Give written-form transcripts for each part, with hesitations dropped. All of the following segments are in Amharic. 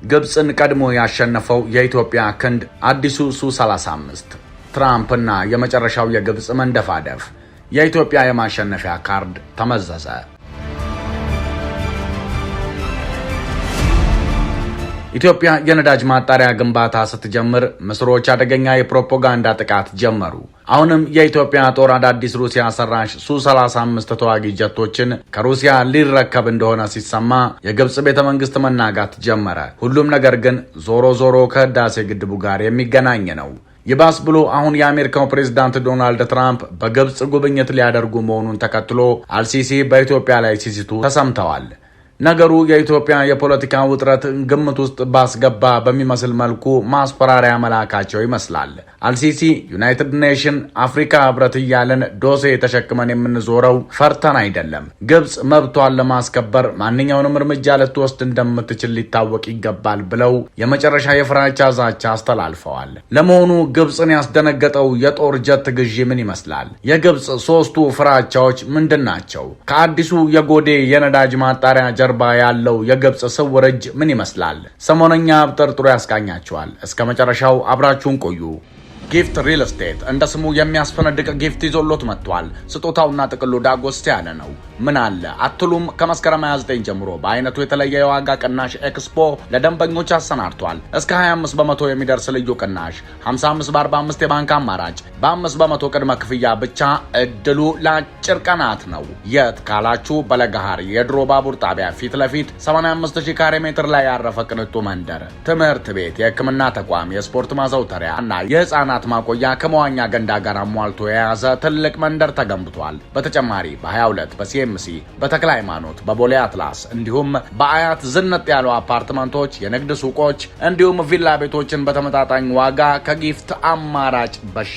ግብፅን ቀድሞ ያሸነፈው የኢትዮጵያ ክንድ አዲሱ ሱ-35 ትራምፕና የመጨረሻው የግብፅ መንደፋደፍ የኢትዮጵያ የማሸነፊያ ካርድ ተመዘዘ። ኢትዮጵያ የነዳጅ ማጣሪያ ግንባታ ስትጀምር ምስሮች አደገኛ የፕሮፓጋንዳ ጥቃት ጀመሩ። አሁንም የኢትዮጵያ ጦር አዳዲስ ሩሲያ ሰራሽ ሱ-35 ተዋጊ ጀቶችን ከሩሲያ ሊረከብ እንደሆነ ሲሰማ የግብፅ ቤተመንግስት መናጋት ጀመረ። ሁሉም ነገር ግን ዞሮ ከህዳሴ ግድቡ ጋር የሚገናኝ ነው። ይባስ ብሎ አሁን የአሜሪካው ፕሬዝዳንት ዶናልድ ትራምፕ በግብፅ ጉብኝት ሊያደርጉ መሆኑን ተከትሎ አልሲሲ በኢትዮጵያ ላይ ሲሲቱ ተሰምተዋል። ነገሩ የኢትዮጵያ የፖለቲካ ውጥረት ግምት ውስጥ ባስገባ በሚመስል መልኩ ማስፈራሪያ መላካቸው ይመስላል። አልሲሲ ዩናይትድ ኔሽን፣ አፍሪካ ህብረት እያለን ዶሴ ተሸክመን የምንዞረው ፈርተን አይደለም። ግብፅ መብቷን ለማስከበር ማንኛውንም እርምጃ ልትወስድ እንደምትችል ሊታወቅ ይገባል ብለው የመጨረሻ የፍራቻ ዛቻ አስተላልፈዋል። ለመሆኑ ግብፅን ያስደነገጠው የጦር ጀት ግዢ ምን ይመስላል? የግብፅ ሶስቱ ፍራቻዎች ምንድን ናቸው? ከአዲሱ የጎዴ የነዳጅ ማጣሪያ ጀርባ ያለው የግብፅ ስውር እጅ ምን ይመስላል? ሰሞነኛ አብጠርጥሮ ያስቃኛቸዋል። እስከ መጨረሻው አብራችሁን ቆዩ። ጊፍት ሪል ስቴት እንደ ስሙ የሚያስፈነድቅ ጊፍት ይዞሎት መጥቷል። ስጦታውና ጥቅሉ ዳጎስ ያለ ነው። ምን አለ አትሉም? ከመስከረም 29 ጀምሮ በአይነቱ የተለየ የዋጋ ቅናሽ ኤክስፖ ለደንበኞች አሰናድቷል። እስከ 25 በመቶ የሚደርስ ልዩ ቅናሽ፣ 55 በ45 የባንክ አማራጭ፣ በ5 በመቶ ቅድመ ክፍያ ብቻ። እድሉ ለአጭር ቀናት ነው። የት ካላችሁ በለገሃር የድሮ ባቡር ጣቢያ ፊት ለፊት 85000 ካሬ ሜትር ላይ ያረፈ ቅንጡ መንደር፣ ትምህርት ቤት፣ የሕክምና ተቋም፣ የስፖርት ማዘውተሪያ እና የህፃናት ማቆያ ከመዋኛ ገንዳ ጋር አሟልቶ የያዘ ትልቅ መንደር ተገንብቷል። በተጨማሪ በ22 በሲኤምሲ በተክለ ሃይማኖት በቦሌ አትላስ እንዲሁም በአያት ዝነጥ ያሉ አፓርትመንቶች፣ የንግድ ሱቆች እንዲሁም ቪላ ቤቶችን በተመጣጣኝ ዋጋ ከጊፍት አማራጭ በሽ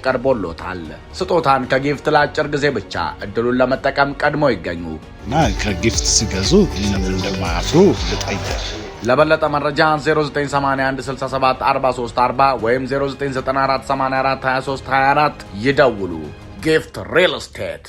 ቀርቦሎታል። ስጦታን ከጊፍት ለአጭር ጊዜ ብቻ እድሉን ለመጠቀም ቀድሞ ይገኙ እና ከጊፍት ሲገዙ እንደማያፍሩ ልጠይቅ። ለበለጠ መረጃ 0981674340 ወይም 0994842324 ይደውሉ። ጊፍት ሪል ስቴት።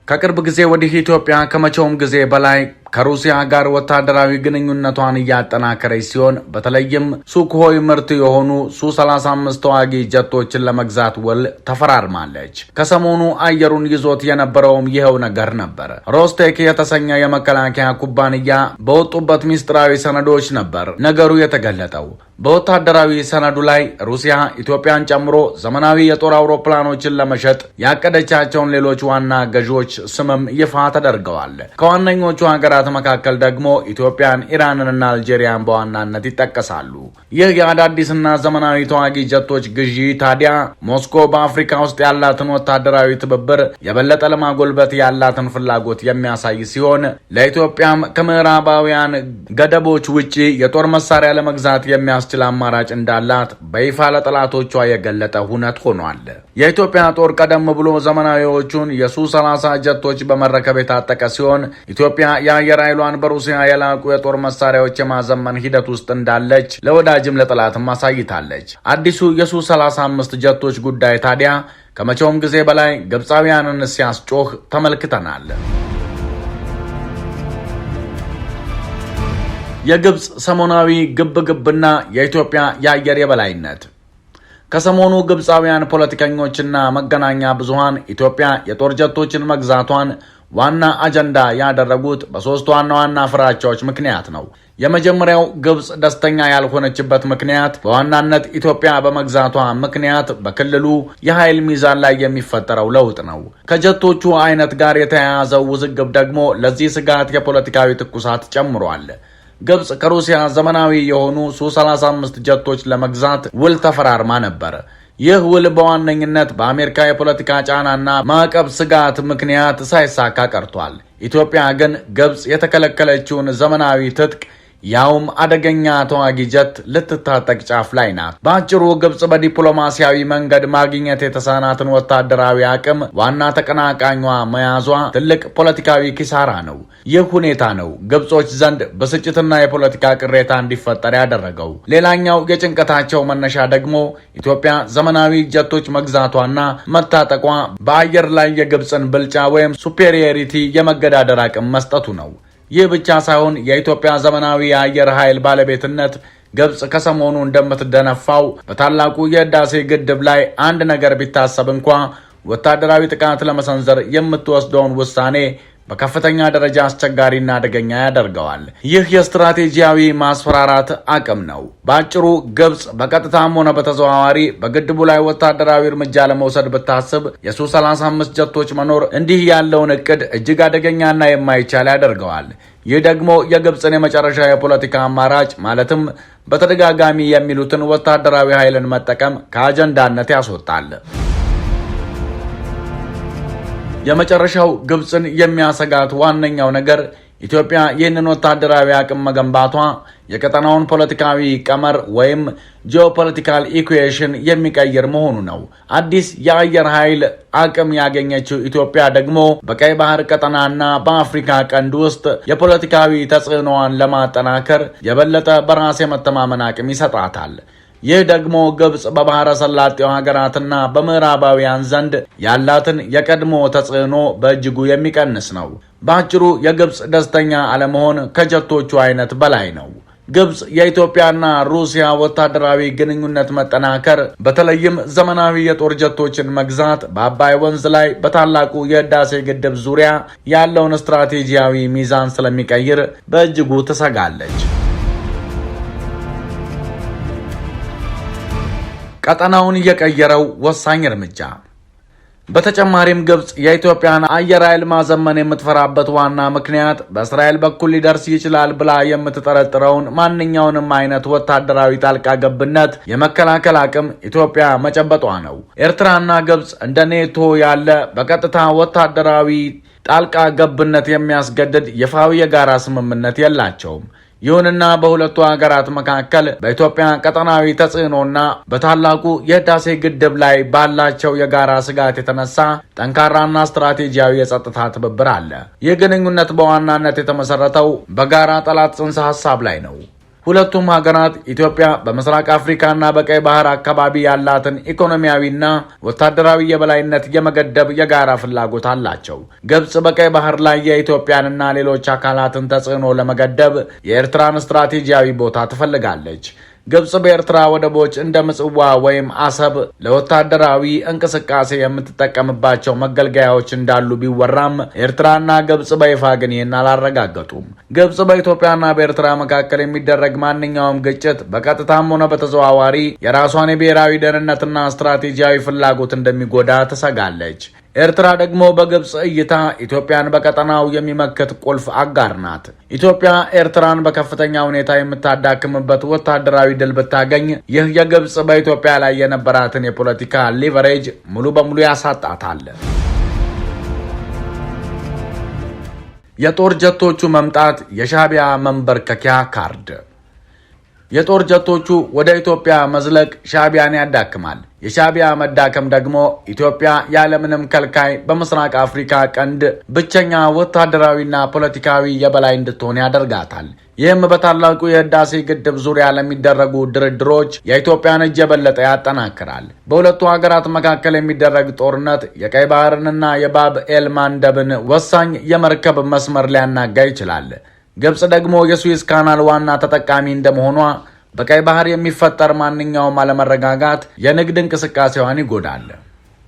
ከቅርብ ጊዜ ወዲህ ኢትዮጵያ ከመቼውም ጊዜ በላይ ከሩሲያ ጋር ወታደራዊ ግንኙነቷን እያጠናከረች ሲሆን በተለይም ሱኮይ ምርት የሆኑ ሱ-35 ተዋጊ ጀቶችን ለመግዛት ውል ተፈራርማለች። ከሰሞኑ አየሩን ይዞት የነበረውም ይኸው ነገር ነበር። ሮስቴክ የተሰኘ የመከላከያ ኩባንያ በወጡበት ሚስጥራዊ ሰነዶች ነበር ነገሩ የተገለጠው። በወታደራዊ ሰነዱ ላይ ሩሲያ ኢትዮጵያን ጨምሮ ዘመናዊ የጦር አውሮፕላኖችን ለመሸጥ ያቀደቻቸውን ሌሎች ዋና ገዢዎች ስምም ይፋ ተደርገዋል። ከዋነኞቹ ሀገራት መካከል ደግሞ ኢትዮጵያን፣ ኢራንንና አልጄሪያን በዋናነት ይጠቀሳሉ። ይህ የአዳዲስና ዘመናዊ ተዋጊ ጀቶች ግዢ ታዲያ ሞስኮ በአፍሪካ ውስጥ ያላትን ወታደራዊ ትብብር የበለጠ ለማጎልበት ያላትን ፍላጎት የሚያሳይ ሲሆን ለኢትዮጵያም ከምዕራባውያን ገደቦች ውጪ የጦር መሳሪያ ለመግዛት የሚያስችል አማራጭ እንዳላት በይፋ ለጠላቶቿ የገለጠ ሁነት ሆኗል። የኢትዮጵያ ጦር ቀደም ብሎ ዘመናዊዎቹን የሱ-30 ጀቶች በመረከብ የታጠቀ ሲሆን ኢትዮጵያ የአየር ኃይሏን በሩሲያ የላቁ የጦር መሳሪያዎች የማዘመን ሂደት ውስጥ እንዳለች ለወዳጅም ለጠላትም አሳይታለች። አዲሱ የሱ-35 ጀቶች ጉዳይ ታዲያ ከመቼውም ጊዜ በላይ ግብፃውያንን ሲያስጮህ ተመልክተናል። የግብፅ ሰሞናዊ ግብግብና የኢትዮጵያ የአየር የበላይነት። ከሰሞኑ ግብፃውያን ፖለቲከኞችና መገናኛ ብዙሃን ኢትዮጵያ የጦር ጀቶችን መግዛቷን ዋና አጀንዳ ያደረጉት በሶስት ዋና ፍራቻዎች ምክንያት ነው። የመጀመሪያው ግብፅ ደስተኛ ያልሆነችበት ምክንያት በዋናነት ኢትዮጵያ በመግዛቷ ምክንያት በክልሉ የኃይል ሚዛን ላይ የሚፈጠረው ለውጥ ነው። ከጀቶቹ አይነት ጋር የተያያዘው ውዝግብ ደግሞ ለዚህ ስጋት የፖለቲካዊ ትኩሳት ጨምሯል። ግብፅ ከሩሲያ ዘመናዊ የሆኑ ሱ-35 ጀቶች ለመግዛት ውል ተፈራርማ ነበር። ይህ ውል በዋነኝነት በአሜሪካ የፖለቲካ ጫናና ማዕቀብ ስጋት ምክንያት ሳይሳካ ቀርቷል። ኢትዮጵያ ግን ግብፅ የተከለከለችውን ዘመናዊ ትጥቅ ያውም አደገኛ ተዋጊ ጀት ልትታጠቅ ጫፍ ላይ ናት። በአጭሩ ግብፅ በዲፕሎማሲያዊ መንገድ ማግኘት የተሳናትን ወታደራዊ አቅም ዋና ተቀናቃኟ መያዟ ትልቅ ፖለቲካዊ ኪሳራ ነው። ይህ ሁኔታ ነው ግብጾች ዘንድ ብስጭትና የፖለቲካ ቅሬታ እንዲፈጠር ያደረገው። ሌላኛው የጭንቀታቸው መነሻ ደግሞ ኢትዮጵያ ዘመናዊ ጀቶች መግዛቷና መታጠቋ በአየር ላይ የግብፅን ብልጫ ወይም ሱፔሪየሪቲ የመገዳደር አቅም መስጠቱ ነው። ይህ ብቻ ሳይሆን የኢትዮጵያ ዘመናዊ የአየር ኃይል ባለቤትነት ግብጽ ከሰሞኑ እንደምትደነፋው በታላቁ የህዳሴ ግድብ ላይ አንድ ነገር ቢታሰብ እንኳ ወታደራዊ ጥቃት ለመሰንዘር የምትወስደውን ውሳኔ በከፍተኛ ደረጃ አስቸጋሪና አደገኛ ያደርገዋል። ይህ የስትራቴጂያዊ ማስፈራራት አቅም ነው። በአጭሩ ግብጽ በቀጥታም ሆነ በተዘዋዋሪ በግድቡ ላይ ወታደራዊ እርምጃ ለመውሰድ ብታስብ የሱ-35 ጀቶች መኖር እንዲህ ያለውን እቅድ እጅግ አደገኛና የማይቻል ያደርገዋል። ይህ ደግሞ የግብጽን የመጨረሻ የፖለቲካ አማራጭ ማለትም በተደጋጋሚ የሚሉትን ወታደራዊ ኃይልን መጠቀም ከአጀንዳነት ያስወጣል። የመጨረሻው ግብጽን የሚያሰጋት ዋነኛው ነገር ኢትዮጵያ ይህንን ወታደራዊ አቅም መገንባቷ የቀጠናውን ፖለቲካዊ ቀመር ወይም ጂኦፖለቲካል ኢኩዌሽን የሚቀይር መሆኑ ነው። አዲስ የአየር ኃይል አቅም ያገኘችው ኢትዮጵያ ደግሞ በቀይ ባህር ቀጠናና በአፍሪካ ቀንድ ውስጥ የፖለቲካዊ ተጽዕኖዋን ለማጠናከር የበለጠ በራስ የመተማመን አቅም ይሰጣታል። ይህ ደግሞ ግብጽ በባህረ ሰላጤው ሀገራትና በምዕራባውያን ዘንድ ያላትን የቀድሞ ተጽዕኖ በእጅጉ የሚቀንስ ነው። በአጭሩ የግብጽ ደስተኛ አለመሆን ከጀቶቹ አይነት በላይ ነው። ግብጽ የኢትዮጵያና ሩሲያ ወታደራዊ ግንኙነት መጠናከር፣ በተለይም ዘመናዊ የጦር ጀቶችን መግዛት በአባይ ወንዝ ላይ በታላቁ የህዳሴ ግድብ ዙሪያ ያለውን ስትራቴጂያዊ ሚዛን ስለሚቀይር በእጅጉ ትሰጋለች። ቀጠናውን የቀየረው ወሳኝ እርምጃ። በተጨማሪም ግብጽ የኢትዮጵያን አየር ኃይል ማዘመን የምትፈራበት ዋና ምክንያት በእስራኤል በኩል ሊደርስ ይችላል ብላ የምትጠረጥረውን ማንኛውንም አይነት ወታደራዊ ጣልቃ ገብነት የመከላከል አቅም ኢትዮጵያ መጨበጧ ነው። ኤርትራና ግብጽ እንደ ኔቶ ያለ በቀጥታ ወታደራዊ ጣልቃ ገብነት የሚያስገድድ ይፋዊ የጋራ ስምምነት የላቸውም። ይሁንና በሁለቱ ሀገራት መካከል በኢትዮጵያ ቀጠናዊ ተጽዕኖና በታላቁ የህዳሴ ግድብ ላይ ባላቸው የጋራ ስጋት የተነሳ ጠንካራና ስትራቴጂያዊ የጸጥታ ትብብር አለ። ይህ ግንኙነት በዋናነት የተመሰረተው በጋራ ጠላት ጽንሰ ሐሳብ ላይ ነው። ሁለቱም ሀገራት ኢትዮጵያ በምስራቅ አፍሪካና በቀይ ባህር አካባቢ ያላትን ኢኮኖሚያዊና ወታደራዊ የበላይነት የመገደብ የጋራ ፍላጎት አላቸው። ግብጽ በቀይ ባህር ላይ የኢትዮጵያንና ሌሎች አካላትን ተጽዕኖ ለመገደብ የኤርትራን ስትራቴጂያዊ ቦታ ትፈልጋለች። ግብጽ በኤርትራ ወደቦች እንደ ምጽዋ ወይም አሰብ ለወታደራዊ እንቅስቃሴ የምትጠቀምባቸው መገልገያዎች እንዳሉ ቢወራም ኤርትራና ግብጽ በይፋ ግን ይህን አላረጋገጡም። ግብጽ በኢትዮጵያና በኤርትራ መካከል የሚደረግ ማንኛውም ግጭት በቀጥታም ሆነ በተዘዋዋሪ የራሷን የብሔራዊ ደህንነትና ስትራቴጂያዊ ፍላጎት እንደሚጎዳ ትሰጋለች። ኤርትራ ደግሞ በግብጽ እይታ ኢትዮጵያን በቀጠናው የሚመክት ቁልፍ አጋር ናት። ኢትዮጵያ ኤርትራን በከፍተኛ ሁኔታ የምታዳክምበት ወታደራዊ ድል ብታገኝ ይህ የግብጽ በኢትዮጵያ ላይ የነበራትን የፖለቲካ ሊቨሬጅ ሙሉ በሙሉ ያሳጣታል። የጦር ጀቶቹ መምጣት የሻዕቢያ መንበርከኪያ ካርድ። የጦር ጀቶቹ ወደ ኢትዮጵያ መዝለቅ ሻዕቢያን ያዳክማል። የሻዕቢያ መዳከም ደግሞ ኢትዮጵያ ያለምንም ከልካይ በምስራቅ አፍሪካ ቀንድ ብቸኛ ወታደራዊና ፖለቲካዊ የበላይ እንድትሆን ያደርጋታል። ይህም በታላቁ የህዳሴ ግድብ ዙሪያ ለሚደረጉ ድርድሮች የኢትዮጵያን እጅ የበለጠ ያጠናክራል። በሁለቱ ሀገራት መካከል የሚደረግ ጦርነት የቀይ ባህርንና የባብ ኤል ማንደብን ወሳኝ የመርከብ መስመር ሊያናጋ ይችላል። ግብጽ ደግሞ የሱዌዝ ካናል ዋና ተጠቃሚ እንደመሆኗ በቀይ ባህር የሚፈጠር ማንኛውም አለመረጋጋት የንግድ እንቅስቃሴዋን ይጎዳል።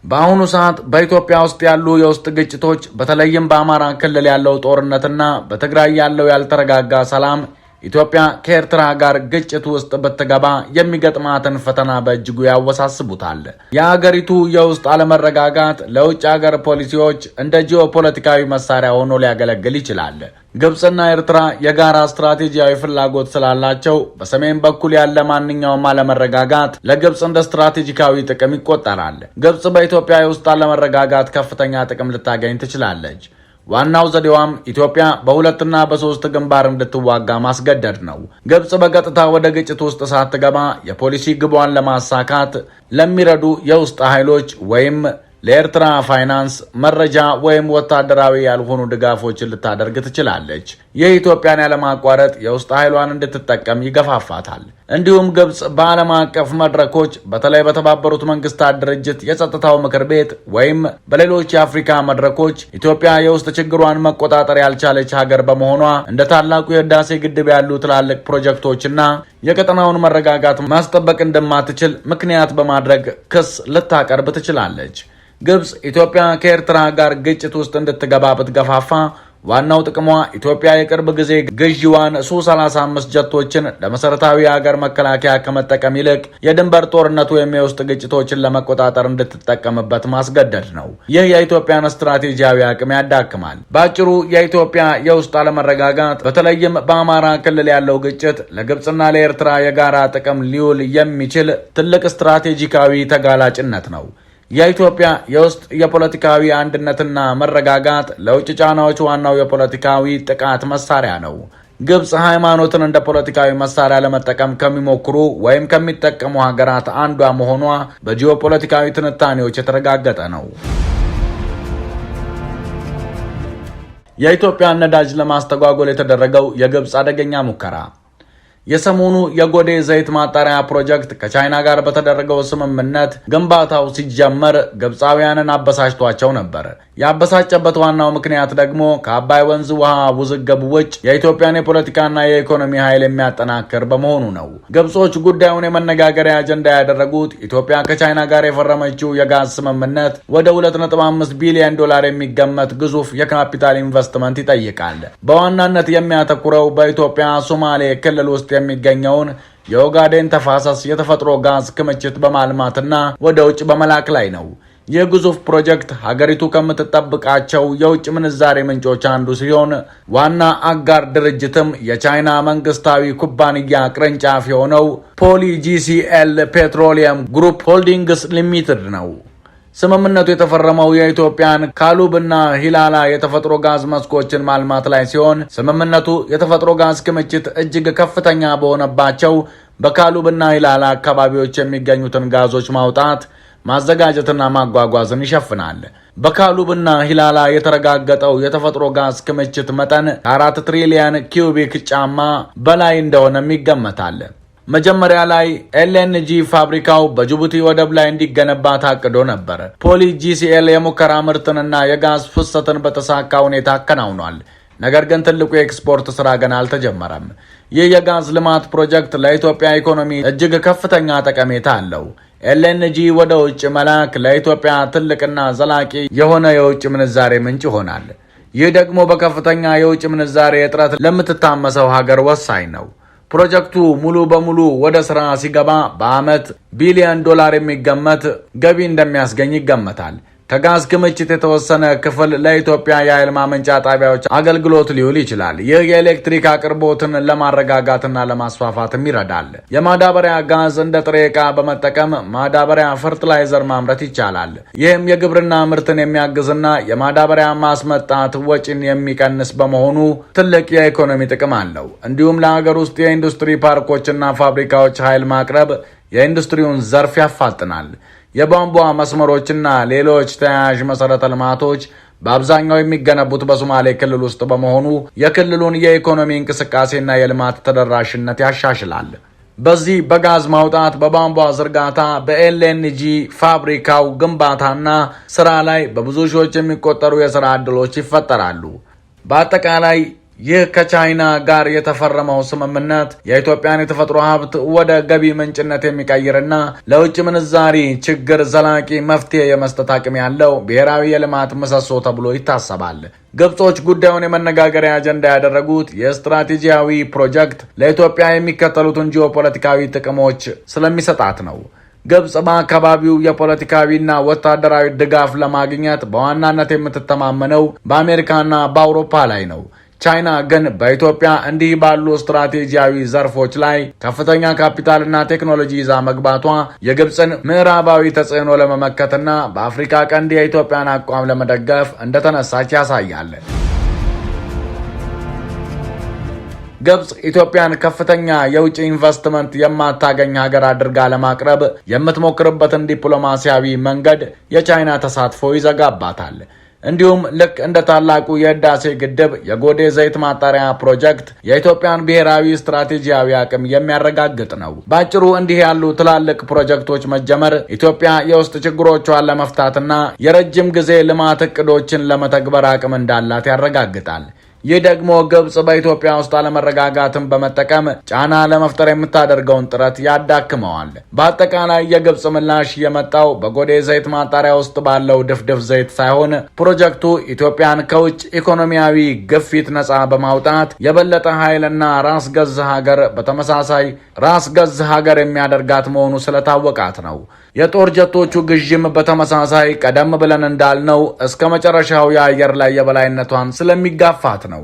በአሁኑ ሰዓት በኢትዮጵያ ውስጥ ያሉ የውስጥ ግጭቶች፣ በተለይም በአማራ ክልል ያለው ጦርነትና በትግራይ ያለው ያልተረጋጋ ሰላም ኢትዮጵያ ከኤርትራ ጋር ግጭት ውስጥ ብትገባ የሚገጥማትን ፈተና በእጅጉ ያወሳስቡታል። የአገሪቱ የውስጥ አለመረጋጋት ለውጭ ሀገር ፖሊሲዎች እንደ ጂኦፖለቲካዊ መሳሪያ ሆኖ ሊያገለግል ይችላል። ግብጽና ኤርትራ የጋራ ስትራቴጂያዊ ፍላጎት ስላላቸው በሰሜን በኩል ያለ ማንኛውም አለመረጋጋት ለግብጽ እንደ ስትራቴጂካዊ ጥቅም ይቆጠራል። ግብጽ በኢትዮጵያ የውስጥ አለመረጋጋት ከፍተኛ ጥቅም ልታገኝ ትችላለች። ዋናው ዘዴዋም ኢትዮጵያ በሁለትና በሶስት ግንባር እንድትዋጋ ማስገደድ ነው። ግብጽ በቀጥታ ወደ ግጭት ውስጥ ሳትገባ የፖሊሲ ግቧን ለማሳካት ለሚረዱ የውስጥ ኃይሎች ወይም ለኤርትራ ፋይናንስ፣ መረጃ ወይም ወታደራዊ ያልሆኑ ድጋፎችን ልታደርግ ትችላለች። ይህ ኢትዮጵያን ያለማቋረጥ የውስጥ ኃይሏን እንድትጠቀም ይገፋፋታል። እንዲሁም ግብጽ በዓለም አቀፍ መድረኮች በተለይ በተባበሩት መንግስታት ድርጅት የጸጥታው ምክር ቤት ወይም በሌሎች የአፍሪካ መድረኮች ኢትዮጵያ የውስጥ ችግሯን መቆጣጠር ያልቻለች ሀገር በመሆኗ እንደ ታላቁ የህዳሴ ግድብ ያሉ ትላልቅ ፕሮጀክቶችና የቀጠናውን መረጋጋት ማስጠበቅ እንደማትችል ምክንያት በማድረግ ክስ ልታቀርብ ትችላለች። ግብጽ ኢትዮጵያ ከኤርትራ ጋር ግጭት ውስጥ እንድትገባ ብትገፋፋ ዋናው ጥቅሟ ኢትዮጵያ የቅርብ ጊዜ ግዢዋን ሱ-35 ጀቶችን ለመሰረታዊ ሀገር መከላከያ ከመጠቀም ይልቅ የድንበር ጦርነቱ ወይም የውስጥ ግጭቶችን ለመቆጣጠር እንድትጠቀምበት ማስገደድ ነው። ይህ የኢትዮጵያን ስትራቴጂያዊ አቅም ያዳክማል። በአጭሩ የኢትዮጵያ የውስጥ አለመረጋጋት በተለይም በአማራ ክልል ያለው ግጭት ለግብጽና ለኤርትራ የጋራ ጥቅም ሊውል የሚችል ትልቅ ስትራቴጂካዊ ተጋላጭነት ነው። የኢትዮጵያ የውስጥ የፖለቲካዊ አንድነትና መረጋጋት ለውጭ ጫናዎች ዋናው የፖለቲካዊ ጥቃት መሳሪያ ነው። ግብጽ ሃይማኖትን እንደ ፖለቲካዊ መሳሪያ ለመጠቀም ከሚሞክሩ ወይም ከሚጠቀሙ ሀገራት አንዷ መሆኗ በጂኦፖለቲካዊ ትንታኔዎች የተረጋገጠ ነው። የኢትዮጵያን ነዳጅ ለማስተጓጎል የተደረገው የግብጽ አደገኛ ሙከራ። የሰሞኑ የጎዴ ዘይት ማጣሪያ ፕሮጀክት ከቻይና ጋር በተደረገው ስምምነት ግንባታው ሲጀመር ግብፃውያንን አበሳጭቷቸው ነበር። ያበሳጨበት ዋናው ምክንያት ደግሞ ከአባይ ወንዝ ውሃ ውዝግብ ውጭ የኢትዮጵያን የፖለቲካና የኢኮኖሚ ኃይል የሚያጠናክር በመሆኑ ነው። ግብጾች ጉዳዩን የመነጋገሪያ አጀንዳ ያደረጉት ኢትዮጵያ ከቻይና ጋር የፈረመችው የጋዝ ስምምነት ወደ $2.5 ቢሊዮን የሚገመት ግዙፍ የካፒታል ኢንቨስትመንት ይጠይቃል። በዋናነት የሚያተኩረው በኢትዮጵያ ሶማሌ ክልል ውስጥ የሚገኘውን የኦጋዴን ተፋሰስ የተፈጥሮ ጋዝ ክምችት በማልማትና ወደ ውጭ በመላክ ላይ ነው። ይህ ግዙፍ ፕሮጀክት ሀገሪቱ ከምትጠብቃቸው የውጭ ምንዛሬ ምንጮች አንዱ ሲሆን ዋና አጋር ድርጅትም የቻይና መንግስታዊ ኩባንያ ቅርንጫፍ የሆነው ፖሊ ጂሲኤል ፔትሮሊየም ግሩፕ ሆልዲንግስ ሊሚትድ ነው። ስምምነቱ የተፈረመው የኢትዮጵያን ካሉብና ሂላላ የተፈጥሮ ጋዝ መስኮችን ማልማት ላይ ሲሆን ስምምነቱ የተፈጥሮ ጋዝ ክምችት እጅግ ከፍተኛ በሆነባቸው በካሉብና ሂላላ አካባቢዎች የሚገኙትን ጋዞች ማውጣት፣ ማዘጋጀትና ማጓጓዝን ይሸፍናል። በካሉብና ሂላላ የተረጋገጠው የተፈጥሮ ጋዝ ክምችት መጠን 4 ትሪሊየን ኪዩቢክ ጫማ በላይ እንደሆነም ይገመታል። መጀመሪያ ላይ ኤልኤንጂ ፋብሪካው በጅቡቲ ወደብ ላይ እንዲገነባ ታቅዶ ነበር። ፖሊ ጂሲኤል የሙከራ ምርትንና የጋዝ ፍሰትን በተሳካ ሁኔታ አከናውኗል። ነገር ግን ትልቁ የኤክስፖርት ስራ ገና አልተጀመረም። ይህ የጋዝ ልማት ፕሮጀክት ለኢትዮጵያ ኢኮኖሚ እጅግ ከፍተኛ ጠቀሜታ አለው። ኤልኤንጂ ወደ ውጭ መላክ ለኢትዮጵያ ትልቅና ዘላቂ የሆነ የውጭ ምንዛሬ ምንጭ ይሆናል። ይህ ደግሞ በከፍተኛ የውጭ ምንዛሬ እጥረት ለምትታመሰው ሀገር ወሳኝ ነው። ፕሮጀክቱ ሙሉ በሙሉ ወደ ስራ ሲገባ በዓመት $1 ቢሊዮን የሚገመት ገቢ እንደሚያስገኝ ይገመታል። ከጋዝ ክምችት የተወሰነ ክፍል ለኢትዮጵያ የኃይል ማመንጫ ጣቢያዎች አገልግሎት ሊውል ይችላል። ይህ የኤሌክትሪክ አቅርቦትን ለማረጋጋትና ለማስፋፋትም ይረዳል። የማዳበሪያ ጋዝ እንደ ጥሬ ዕቃ በመጠቀም ማዳበሪያ ፈርትላይዘር ማምረት ይቻላል። ይህም የግብርና ምርትን የሚያግዝና የማዳበሪያ ማስመጣት ወጪን የሚቀንስ በመሆኑ ትልቅ የኢኮኖሚ ጥቅም አለው። እንዲሁም ለሀገር ውስጥ የኢንዱስትሪ ፓርኮችና ፋብሪካዎች ኃይል ማቅረብ የኢንዱስትሪውን ዘርፍ ያፋጥናል። የቧንቧ መስመሮችና ሌሎች ተያያዥ መሰረተ ልማቶች በአብዛኛው የሚገነቡት በሶማሌ ክልል ውስጥ በመሆኑ የክልሉን የኢኮኖሚ እንቅስቃሴና የልማት ተደራሽነት ያሻሽላል። በዚህ በጋዝ ማውጣት፣ በቧንቧ ዝርጋታ፣ በኤልኤንጂ ፋብሪካው ግንባታና ስራ ላይ በብዙ ሺዎች የሚቆጠሩ የሥራ ዕድሎች ይፈጠራሉ። በአጠቃላይ ይህ ከቻይና ጋር የተፈረመው ስምምነት የኢትዮጵያን የተፈጥሮ ሀብት ወደ ገቢ ምንጭነት የሚቀይርና ለውጭ ምንዛሪ ችግር ዘላቂ መፍትሄ የመስጠት አቅም ያለው ብሔራዊ የልማት ምሰሶ ተብሎ ይታሰባል። ግብጾች ጉዳዩን የመነጋገሪያ አጀንዳ ያደረጉት የስትራቴጂያዊ ፕሮጀክት ለኢትዮጵያ የሚከተሉትን ጂኦፖለቲካዊ ጥቅሞች ስለሚሰጣት ነው። ግብጽ በአካባቢው የፖለቲካዊና ወታደራዊ ድጋፍ ለማግኘት በዋናነት የምትተማመነው በአሜሪካና በአውሮፓ ላይ ነው። ቻይና ግን በኢትዮጵያ እንዲህ ባሉ ስትራቴጂያዊ ዘርፎች ላይ ከፍተኛ ካፒታልና ቴክኖሎጂ ይዛ መግባቷ የግብፅን ምዕራባዊ ተጽዕኖ ለመመከትና በአፍሪካ ቀንድ የኢትዮጵያን አቋም ለመደገፍ እንደተነሳች ያሳያል። ግብጽ ኢትዮጵያን ከፍተኛ የውጭ ኢንቨስትመንት የማታገኝ ሀገር አድርጋ ለማቅረብ የምትሞክርበትን ዲፕሎማሲያዊ መንገድ የቻይና ተሳትፎ ይዘጋባታል። እንዲሁም ልክ እንደ ታላቁ የህዳሴ ግድብ የጎዴ ዘይት ማጣሪያ ፕሮጀክት የኢትዮጵያን ብሔራዊ ስትራቴጂያዊ አቅም የሚያረጋግጥ ነው። ባጭሩ እንዲህ ያሉ ትላልቅ ፕሮጀክቶች መጀመር ኢትዮጵያ የውስጥ ችግሮቿን ለመፍታትና የረጅም ጊዜ ልማት እቅዶችን ለመተግበር አቅም እንዳላት ያረጋግጣል። ይህ ደግሞ ግብጽ በኢትዮጵያ ውስጥ አለመረጋጋትን በመጠቀም ጫና ለመፍጠር የምታደርገውን ጥረት ያዳክመዋል። በአጠቃላይ የግብጽ ምላሽ የመጣው በጎዴ ዘይት ማጣሪያ ውስጥ ባለው ድፍድፍ ዘይት ሳይሆን ፕሮጀክቱ ኢትዮጵያን ከውጭ ኢኮኖሚያዊ ግፊት ነፃ በማውጣት የበለጠ ኃይልና ራስ ገዝ ሀገር በተመሳሳይ ራስ ገዝ ሀገር የሚያደርጋት መሆኑ ስለታወቃት ነው። የጦር ጀቶቹ ግዥም በተመሳሳይ ቀደም ብለን እንዳልነው እስከ መጨረሻው የአየር ላይ የበላይነቷን ስለሚጋፋት ነው።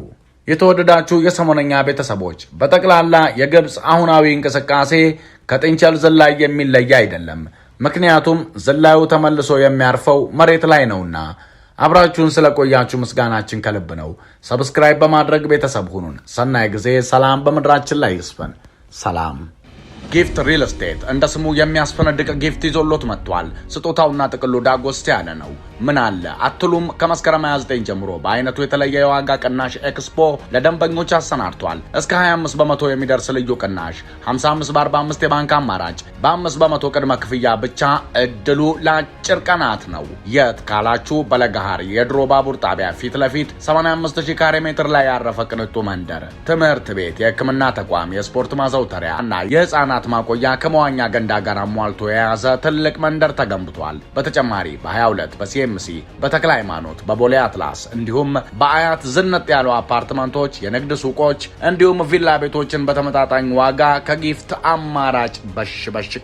የተወደዳችሁ የሰሞነኛ ቤተሰቦች በጠቅላላ የግብጽ አሁናዊ እንቅስቃሴ ከጥንቸል ዝላይ የሚለይ አይደለም። ምክንያቱም ዝላዩ ተመልሶ የሚያርፈው መሬት ላይ ነውና። አብራችሁን ስለቆያችሁ ምስጋናችን ከልብ ነው። ሰብስክራይብ በማድረግ ቤተሰብ ሁኑን። ሰናይ ጊዜ። ሰላም በምድራችን ላይ ይስፈን። ሰላም። ጊፍት ሪል ስቴት እንደ ስሙ የሚያስፈነድቅ ጊፍት ይዞሎት መጥቷል። ስጦታውና ጥቅሉ ዳጎስ ያለ ነው። ምን አለ አትሉም? ከመስከረም 29 ጀምሮ በአይነቱ የተለየ የዋጋ ቅናሽ ኤክስፖ ለደንበኞች አሰናድቷል። እስከ 25 በመቶ የሚደርስ ልዩ ቅናሽ፣ 55 በ45 የባንክ አማራጭ፣ በ5 በመቶ ቅድመ ክፍያ ብቻ። እድሉ ለአጭር ቀናት ነው። የት ካላችሁ በለገሃር የድሮ ባቡር ጣቢያ ፊት ለፊት 85000 ካሬ ሜትር ላይ ያረፈ ቅንጡ መንደር፣ ትምህርት ቤት፣ የሕክምና ተቋም፣ የስፖርት ማዘውተሪያ እና የህፃናት ማቆያ ከመዋኛ ገንዳ ጋር አሟልቶ የያዘ ትልቅ መንደር ተገንብቷል። በተጨማሪ በ22 በሲኤምሲ በተክለ ሃይማኖት በቦሌ አትላስ እንዲሁም በአያት ዝነጥ ያሉ አፓርትመንቶች፣ የንግድ ሱቆች እንዲሁም ቪላ ቤቶችን በተመጣጣኝ ዋጋ ከጊፍት አማራጭ በሽ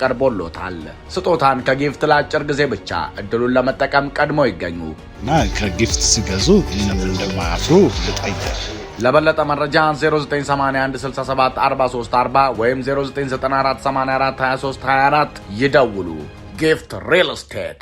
ቀርቦሎታል። ስጦታን ከጊፍት ለአጭር ጊዜ ብቻ። እድሉን ለመጠቀም ቀድሞ ይገኙ እና ከጊፍት ሲገዙ ምንም እንደማያፍሩ ልጠይቅ። ለበለጠ መረጃ 0981674340 ወይም 0994842324 ይደውሉ። ጊፍት ሪል ስቴት